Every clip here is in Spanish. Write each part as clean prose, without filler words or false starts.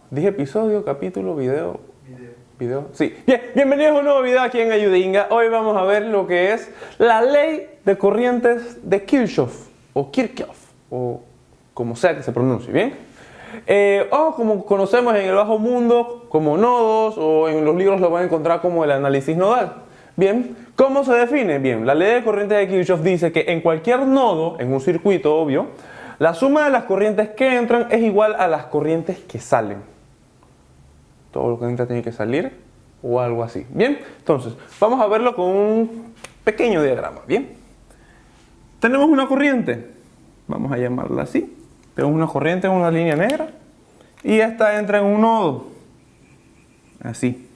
Dije episodio, capítulo, video. Video. Sí. Bien, bienvenidos a un nuevo video aquí en Ayudinga. Hoy vamos a ver lo que es la ley de corrientes de Kirchhoff o como sea que se pronuncie, ¿bien? O como conocemos en el bajo mundo como nodos, o en los libros lo van a encontrar como el análisis nodal. Bien, ¿cómo se define? Bien, la ley de corrientes de Kirchhoff dice que en cualquier nodo, en un circuito obvio, la suma de las corrientes que entran es igual a las corrientes que salen. Todo lo que entra tiene que salir o algo así. Bien, entonces vamos a verlo con un pequeño diagrama. Bien, tenemos una corriente, vamos a llamarla así. Tenemos una corriente en una línea negra y esta entra en un nodo, así.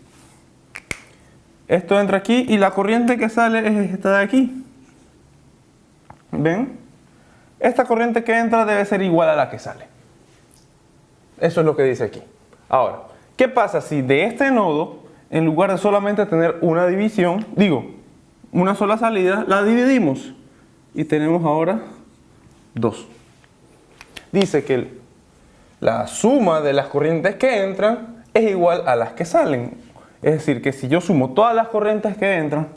Esto entra aquí y la corriente que sale es esta de aquí. ¿Ven? Esta corriente que entra debe ser igual a la que sale. Eso es lo que dice aquí. Ahora, ¿qué pasa si de este nodo, en lugar de solamente tener una división, una sola salida, la dividimos? Y tenemos ahora dos. Dice que la suma de las corrientes que entran es igual a las que salen. Es decir, que si yo sumo todas las corrientes que entran,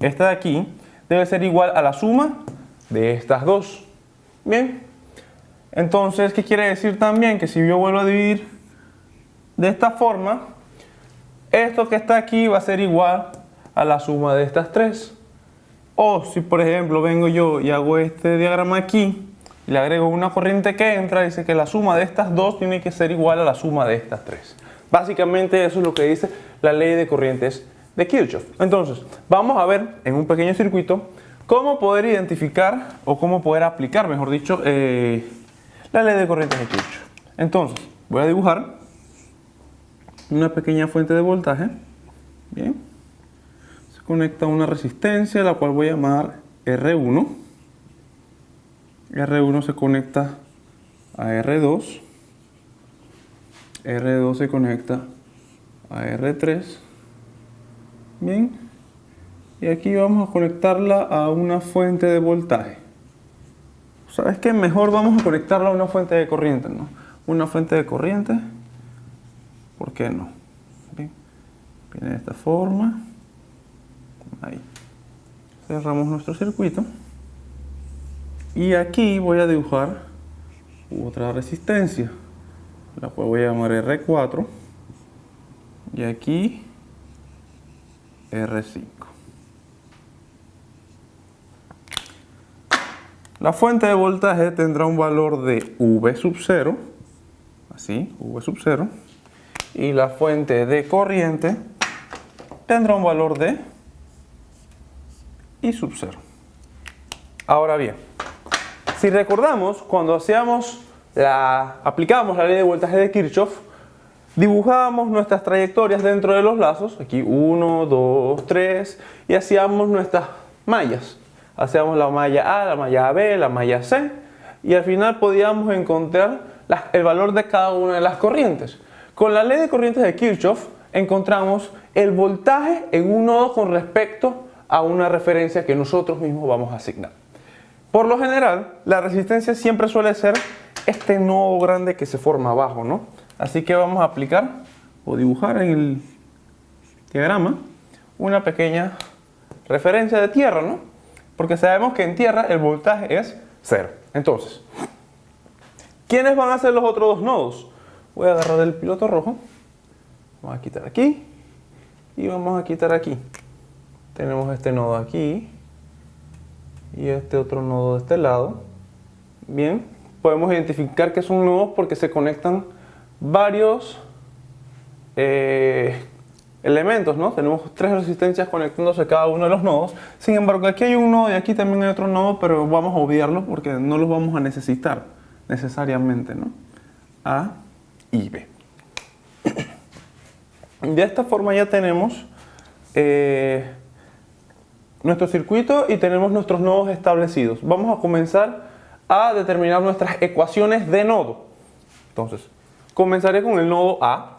esta de aquí debe ser igual a la suma de estas dos. Bien, entonces, ¿qué quiere decir también? Que si yo vuelvo a dividir de esta forma, esto que está aquí va a ser igual a la suma de estas tres. O si por ejemplo vengo yo y hago este diagrama aquí y le agrego una corriente que entra, dice que la suma de estas dos tiene que ser igual a la suma de estas tres. Básicamente eso es lo que dice la ley de corrientes de Kirchhoff. Entonces, vamos a ver en un pequeño circuito cómo poder identificar o cómo poder aplicar, mejor dicho, la ley de corrientes de Kirchhoff. Entonces, voy a dibujar una pequeña fuente de voltaje. Bien. Se conecta a una resistencia, la cual voy a llamar R1. R1 se conecta a R2. R2 se conecta a R3. Bien. Y aquí vamos a conectarla a una fuente de voltaje. ¿Sabes qué? Mejor vamos a conectarla a una fuente de corriente, ¿no? Una fuente de corriente. ¿Por qué no? Bien. Viene de esta forma. Ahí. Cerramos nuestro circuito. Y aquí voy a dibujar otra resistencia, la cual voy a llamar R4. Y aquí R5. La fuente de voltaje tendrá un valor de V sub 0, así, V sub 0, y la fuente de corriente tendrá un valor de I sub 0. Ahora bien, si recordamos, cuando aplicábamos la ley de voltaje de Kirchhoff, dibujábamos nuestras trayectorias dentro de los lazos, aquí 1, 2, 3, y hacíamos nuestras mallas. Hacíamos la malla A, la malla B, la malla C, y al final podíamos encontrar el valor de cada una de las corrientes. Con la ley de corrientes de Kirchhoff encontramos el voltaje en un nodo con respecto a una referencia que nosotros mismos vamos a asignar. Por lo general, la resistencia siempre suele ser este nodo grande que se forma abajo, ¿no? Así que vamos a aplicar o dibujar en el diagrama una pequeña referencia de tierra, ¿no? Porque sabemos que en tierra el voltaje es 0. Entonces, ¿quiénes van a ser los otros dos nodos? Voy a agarrar el piloto rojo, vamos a quitar aquí y vamos a quitar aquí. Tenemos este nodo aquí y este otro nodo de este lado. Bien, podemos identificar que son nodos porque se conectan varios elementos, ¿no? Tenemos tres resistencias conectándose a cada uno de los nodos. Sin embargo, aquí hay un nodo y aquí también hay otro nodo, pero vamos a obviarlos porque no los vamos a necesitar necesariamente, ¿no? A y B. De esta forma ya tenemos nuestro circuito y tenemos nuestros nodos establecidos. Vamos a comenzar a determinar nuestras ecuaciones de nodo. Entonces, comenzaré con el nodo A.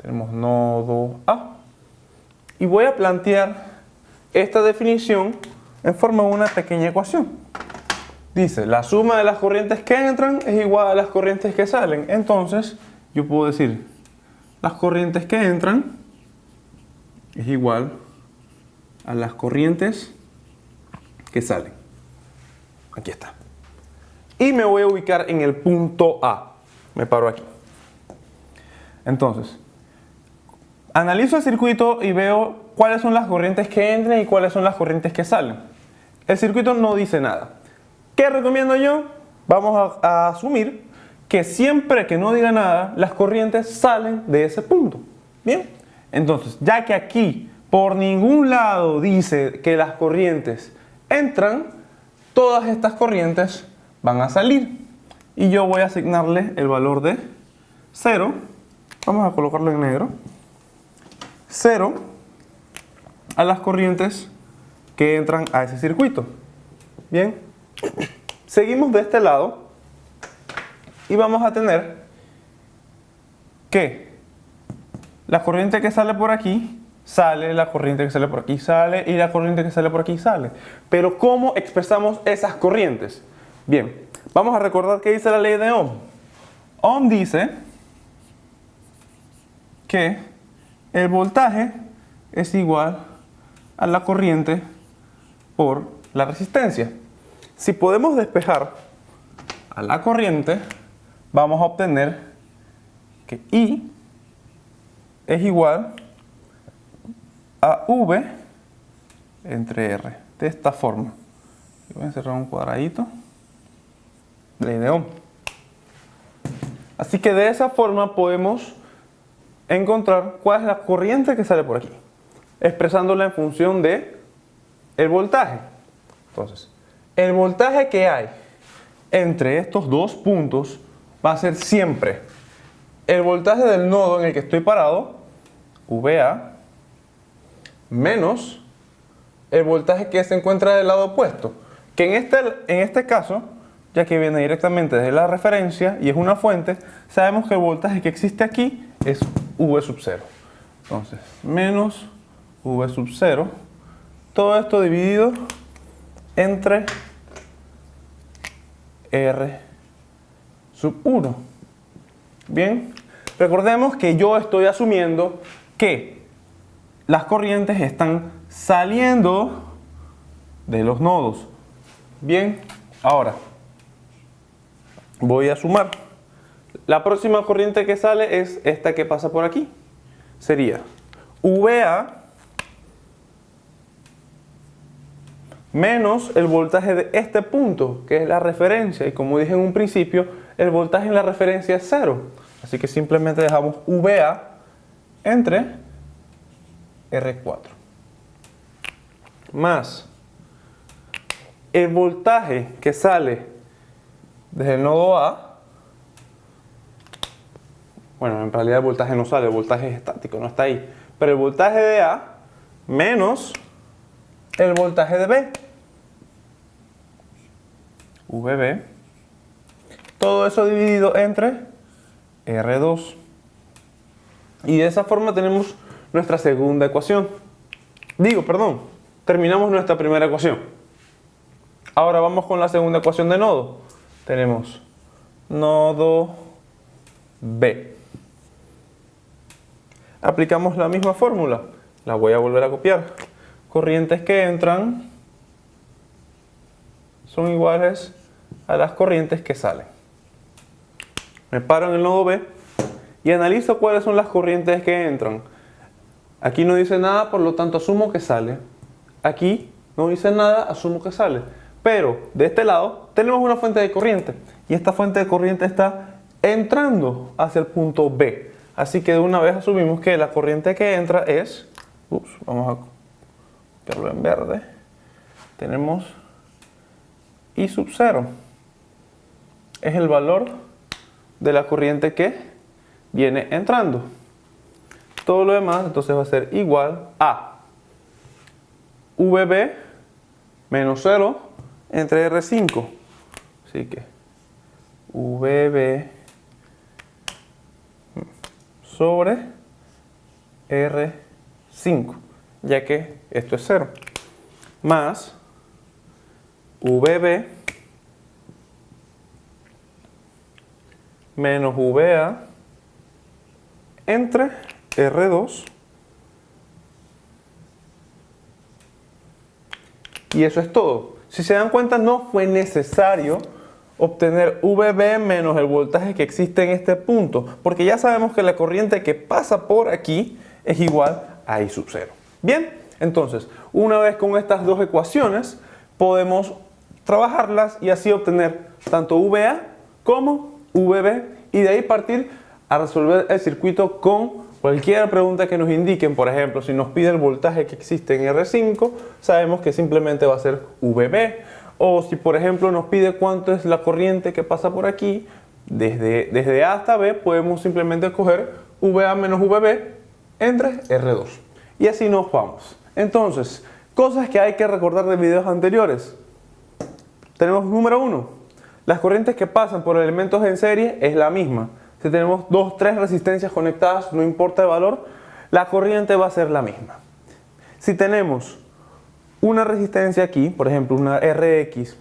Tenemos nodo A. Y voy a plantear esta definición en forma de una pequeña ecuación. Dice, la suma de las corrientes que entran es igual a las corrientes que salen. Entonces, yo puedo decir las corrientes que entran es igual a las corrientes que salen. Aquí está. Y me voy a ubicar en el punto A. Me paro aquí. Entonces, analizo el circuito y veo cuáles son las corrientes que entran y cuáles son las corrientes que salen. El circuito no dice nada. ¿Qué recomiendo yo? Vamos a asumir que siempre que no diga nada, las corrientes salen de ese punto. Bien, entonces, ya que aquí por ningún lado dice que las corrientes entran, todas estas corrientes van a salir. Y yo voy a asignarle el valor de 0. Vamos a colocarlo en negro. 0 a las corrientes que entran a ese circuito. Bien, seguimos de este lado y vamos a tener que la corriente que sale por aquí sale, la corriente que sale por aquí sale y la corriente que sale por aquí sale. Pero ¿cómo expresamos esas corrientes? Bien, vamos a recordar que dice la ley de Ohm. Ohm dice que el voltaje es igual a la corriente por la resistencia. Si podemos despejar a la corriente, vamos a obtener que I es igual a V entre R, de esta forma. Voy a encerrar un cuadradito. Ley de Ohm. Así que de esa forma podemos encontrar cuál es la corriente que sale por aquí, expresándola en función de el voltaje. Entonces, el voltaje que hay entre estos dos puntos va a ser siempre el voltaje del nodo en el que estoy parado, VA, menos el voltaje que se encuentra del lado opuesto, que en este caso, ya que viene directamente desde la referencia y es una fuente, sabemos que el voltaje que existe aquí es V sub 0. Entonces, menos V sub 0, todo esto dividido entre R sub 1. Bien, recordemos que yo estoy asumiendo que las corrientes están saliendo de los nodos. Bien, ahora voy a sumar. La próxima corriente que sale es esta que pasa por aquí. Sería VA menos el voltaje de este punto, que es la referencia. Y como dije en un principio, el voltaje en la referencia es 0. Así que simplemente dejamos VA entre R4. Más el voltaje que sale desde el nodo A. Bueno, en realidad el voltaje no sale, el voltaje es estático, no está ahí. Pero el voltaje de A menos el voltaje de B. VB. Todo eso dividido entre R2. Y de esa forma tenemos nuestra segunda ecuación. Terminamos nuestra primera ecuación. Ahora vamos con la segunda ecuación de nodo. Tenemos nodo B. Aplicamos la misma fórmula. La voy a volver a copiar. Corrientes que entran son iguales a las corrientes que salen. Me paro en el nodo B y analizo cuáles son las corrientes que entran. Aquí no dice nada, por lo tanto asumo que sale. Aquí no dice nada, asumo que sale. Pero de este lado tenemos una fuente de corriente y esta fuente de corriente está entrando hacia el punto B. Así que de una vez asumimos que la corriente que entra es, vamos a copiarlo en verde, tenemos I sub 0. Es el valor de la corriente que viene entrando. Todo lo demás entonces va a ser igual a VB menos 0 entre R5. Así que VB sobre R5, ya que esto es 0, más VB menos VA entre R2. Y eso es todo. Si se dan cuenta, no fue necesario obtener VB menos el voltaje que existe en este punto, porque ya sabemos que la corriente que pasa por aquí es igual a I sub 0. Bien, entonces, una vez con estas dos ecuaciones, podemos trabajarlas y así obtener tanto VA como VB y de ahí partir a resolver el circuito con cualquier pregunta que nos indiquen. Por ejemplo, si nos pide el voltaje que existe en R5, sabemos que simplemente va a ser VB. O si por ejemplo nos pide cuánto es la corriente que pasa por aquí, desde A hasta B, podemos simplemente coger VA menos VB entre R2. Y así nos vamos. Entonces, cosas que hay que recordar de videos anteriores. Tenemos número 1. Las corrientes que pasan por elementos en serie es la misma. Si tenemos 2, 3 resistencias conectadas, no importa el valor, la corriente va a ser la misma. Si tenemos una resistencia aquí, por ejemplo una RX,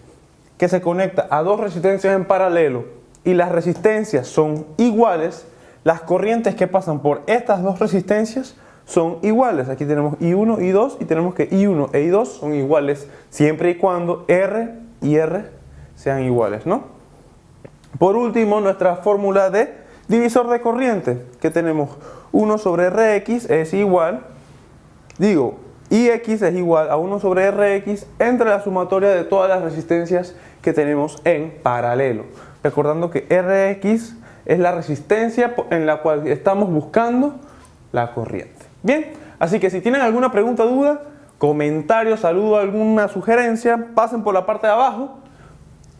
que se conecta a dos resistencias en paralelo y las resistencias son iguales, las corrientes que pasan por estas dos resistencias son iguales. Aquí tenemos I1, I2 y tenemos que I1 e I2 son iguales siempre y cuando R y R sean iguales, ¿no? Por último, nuestra fórmula de divisor de corriente, que tenemos 1 sobre Rx es igual, Ix es igual a 1 sobre Rx entre la sumatoria de todas las resistencias que tenemos en paralelo. Recordando que Rx es la resistencia en la cual estamos buscando la corriente. Bien, así que si tienen alguna pregunta, duda, comentario, saludo, alguna sugerencia, pasen por la parte de abajo,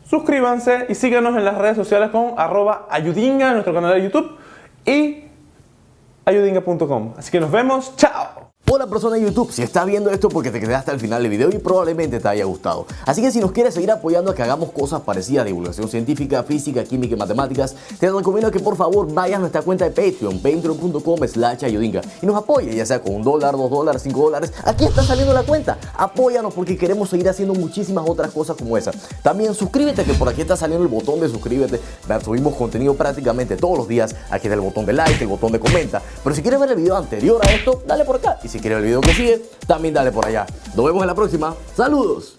suscríbanse y síganos en las redes sociales con @ayudinga en nuestro canal de YouTube y ayudinga.com. Así que nos vemos, chao. Hola persona de YouTube, si estás viendo esto porque te quedaste hasta el final del video y probablemente te haya gustado. Así que si nos quieres seguir apoyando a que hagamos cosas parecidas de divulgación científica, física, química y matemáticas, te recomiendo que por favor vayas a nuestra cuenta de Patreon, patreon.com/ayudinga y nos apoyes, ya sea con $1, $2, $5. Aquí está saliendo la cuenta. Apóyanos porque queremos seguir haciendo muchísimas otras cosas como esa. También suscríbete, que por aquí está saliendo el botón de suscríbete. Subimos contenido prácticamente todos los días. Aquí está el botón de like, el botón de comenta. Pero si quieres ver el video anterior a esto, dale por acá. Y si quieres ver el video que sigue, también dale por allá. Nos vemos en la próxima. ¡Saludos!